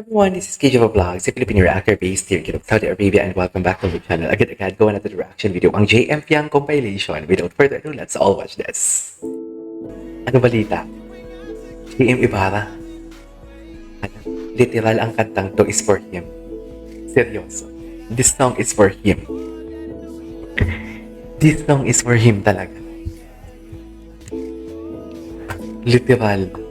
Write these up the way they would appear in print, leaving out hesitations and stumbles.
everyone, this is KJ Vlogs, a Filipino reactor based here in Saudi Arabia, and welcome back to my channel. Agad-agad gawa natin the reaction video, ang JM Fiang compilation. Without further ado, let's all watch this. Ano balita? JM Ibarra. Literal ang kantang to is for him. Seryoso. This song is for him. This song is for him talaga. Literal.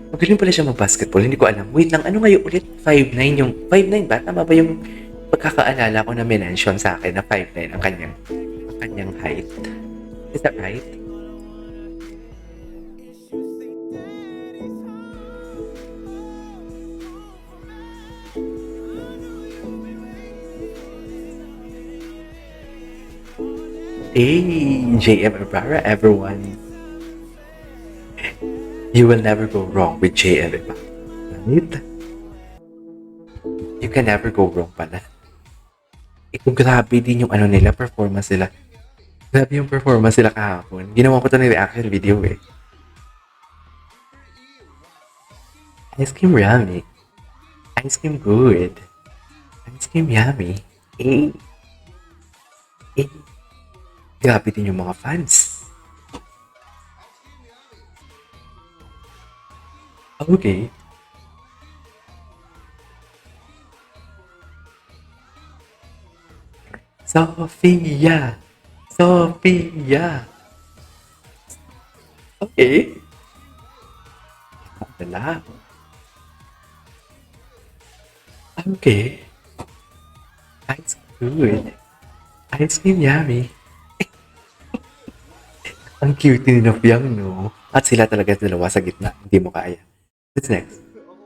Magaling pala siya mag-basketball. Hindi ko alam. Wait lang, ano ngayon ulit? 5'9 yung... 5'9 ba? Tama ba yung pagkakaalala ko na minention sa akin na 5'9 ang kanyang height? Is that right? Hey, JM Ibarra, everyone. You will never go wrong with JM Ibarra. Right? You can never go wrong pala. Ito, grabe din yung nila, performance nila. Grabe yung performance nila kahapon. Ginawa ko ito ng reaction video eh. Ice cream yummy. Ice cream good. Ice cream yummy. Eh. Eh. Grabe din yung mga fans. Okay. Sophia. Sophia. Okay. Wala. Okay. Ice good. Ice cream yummy. Ang cute ni Fiang, no? At sila talaga dalawa sa gitna. Hindi mo kaya. What's next?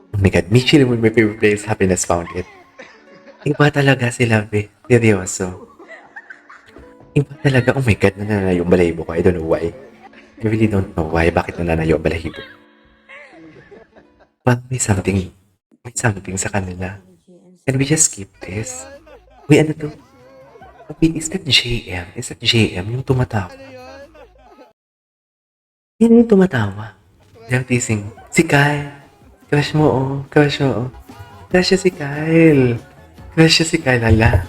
Oh my God, Michi Limon, my favorite place, happiness found it. Iba talaga sila, be. Seryoso. Iba talaga. Oh my God, nananayo yung balahibo ko. I don't know why. I really don't know why. Bakit nananayo ang balahibo? But may something sa kanila. Can we just skip this? Uy, ano to? Wait, is that JM? Is that JM yung tumatawa? Yan yung tumatawa. Yung teasing. Si Kyle. Crush mo, oh. Crush mo, oh. Crush siya si Kyle. Crush siya si Kyle, hala.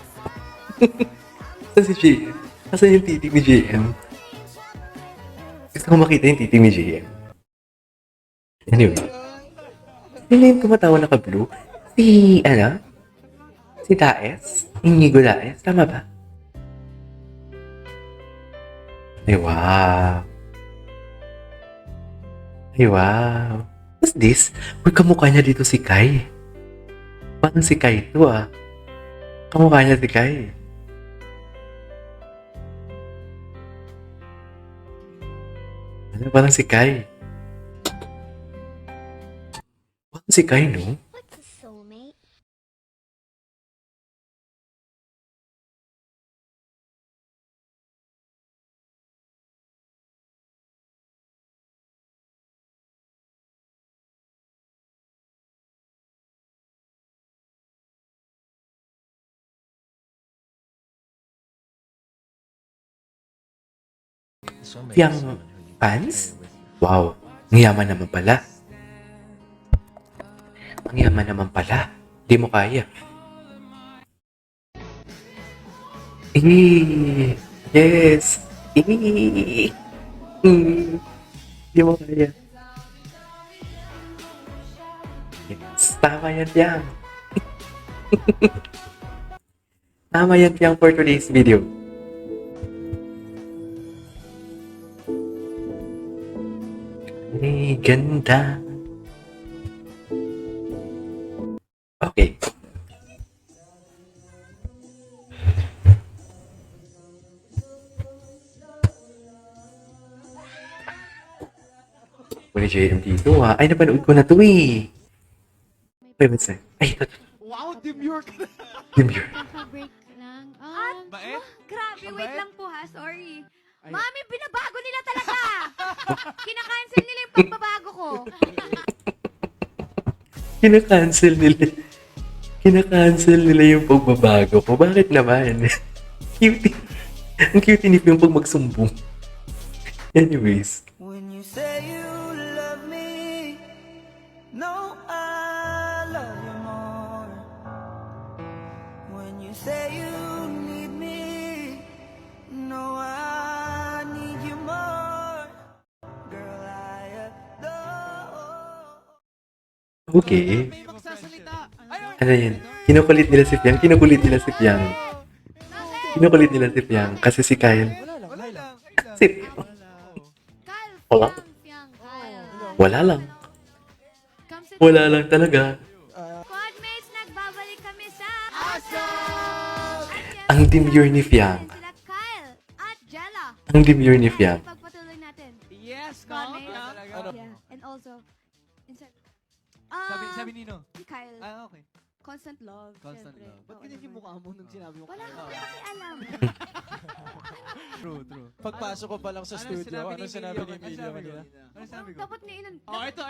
Saan si JM? Asan yung titig ni JM? Gusto ko makita yung titig ni JM. Anyway. Sino yung tumatawa na ka-blue? Si, Si Daes? Inigo Daes? Tama ba? Ay, wow. Ay, wow. What's this? Uy, kamukha niya dito si Kai. Parang si Kai ito, ah. Kamukha niya si Kai. Ano, parang si Kai. Parang si Kai, no? What's a soulmate? Fiang fans? Wow. Ang yaman naman pala. Ang yaman naman pala. Di mo kaya. Yes. Di mo kaya. Yes. Tama yan, Fiang. Tama yan, Fiang, for today's video. Ay, ganda. Okay. Wala JM dito, ah. Ay, napanood ko na to, eh. Wait, what's that? Ay, ito. Wow, demure ka na. Demure. Kaka-break lang. Bait? Grabe, wait Mabait? lang po ha, sorry. Ay. Mami, binabago nila talaga! Kinakancel nila yung pagbabago ko. Kinakancel nila. Kinakancel nila yung pagbabago ko. Bakit naman? Cute. Ang cute ni yung pag magsumbong. Anyways. When you say you love me say you need me. No, I need you more. Girl, I adore. Okay. May magsasalita. Ayaw. Ano yun? Kinukulit nila si Piang. Kinukulit nila si Piang. Kinukulit nila si Piang. Kasi si Kyle. Wala lang. Si Kyle, Wala. Fiang, Kyle. Wala lang. Come sit- Wala lang talaga. Squadmates, nagbabalik kami sa... Ang demure ni Fiang. Sila Kyle at Jella. Ang demure ni Fiang. Pagpatuloy natin. Yes, Squadmates. Ano? Yeah, and also... Insert. Sabi Nino. Si Kyle. Okay. Constant love. Constant syempre. love. Ba't Oo ganyan yung naman. mukha mo nung sinabi mo? Wala akong pakialam. True. Pagpasok ko pa lang sa studio, ano sinabi ni Emilio kanina? Ano sabi ko? Dapat niinan. Oh, ito.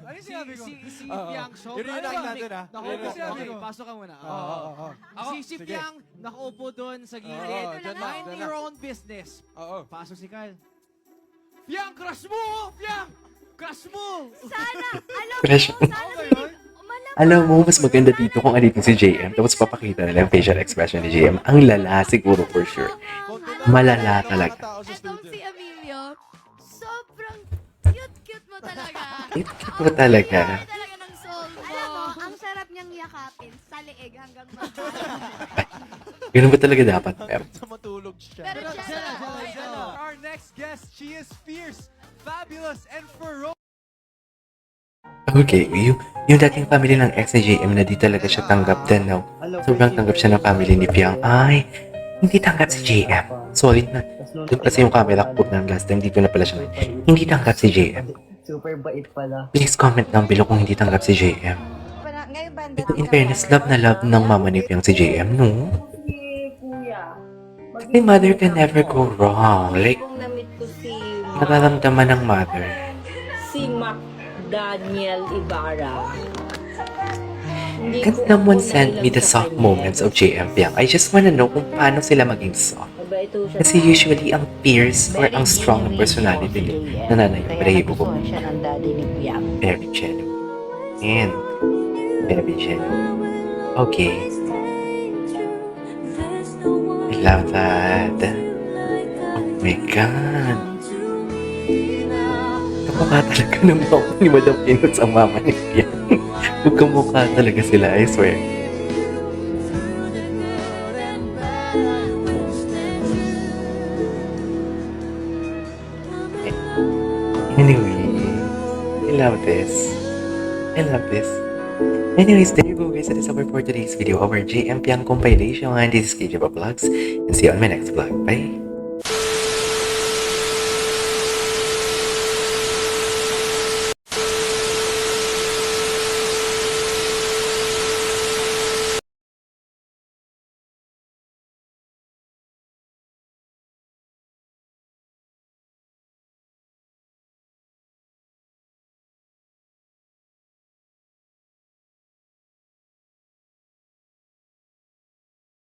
Ano sinabi ko? Si Oo. Piang show. Yun yung inact natin, ah. Naku, Yun yung sinabi inact. ko. Pasok ka muna. Oo. Si Sige. Piang nakaupo doon sa Oo, gilid. dyan lang, Mind dyan your lang. own business. Oo. Pasok si Kyle. Piang, crush mo! Piang! Crush mo! Sana, alam Fresh. mo, sana yun? malamang. Alam mo, mas maganda dito kung andito si JM. Tapos papakita nila yung facial expression ni JM. Ang lala siguro for sure. Malala talaga. Etong si Emilio, sobrang cute mo talaga. Cute mo talaga. Cute talaga ng soul mo. Alam mo, ang sarap niyang yakapin sa leeg hanggang mababa. Ganun ba talaga dapat, Pep? Sa matulog siya. Pero Jella, Our next guest, she is fierce, fabulous, and ferocious. Okay, yung dating family ng ex ni JM na di talaga siya tanggap din, no? Sobrang tanggap siya ng family ni Piang. Ay, hindi tanggap si JM. Sorry na. Doon kasi yung camera ko ng last time. Dito na pala siya. Hindi tanggap si JM. Super bait pala. Please comment down below kung hindi tanggap si JM. Pero in fairness, love na love ng mama ni Piang si JM, no? Si Kuya. Kasi mother can never go wrong. Like, Kung namit ko si nararamdaman ng mother. Mac Daniel Ibarra. Hindi Can ko someone ako send me the nailang sa soft kanya. moments of JM Piang? I just wanna know kung paano sila maging soft. Mabait po siya. Kasi usually, ang fierce or ang strong na Very personality genuine nila, po si nananayo, JM. balahibo Kaya ko. nagustuhan siya ng daddy ni Piang. Very genuine. And very genuine. Okay. I love that. Oh my God. Kamukha talaga ng mama ni Madam Pinos ang mama ni Piang. Magkamukha talaga sila, I swear. Anyway, I love this. I love this. Anyways, there you go guys. That is our for today's video. Our JM Piang compilation. This is KJ Vlogs. And see you on my next vlog. Bye!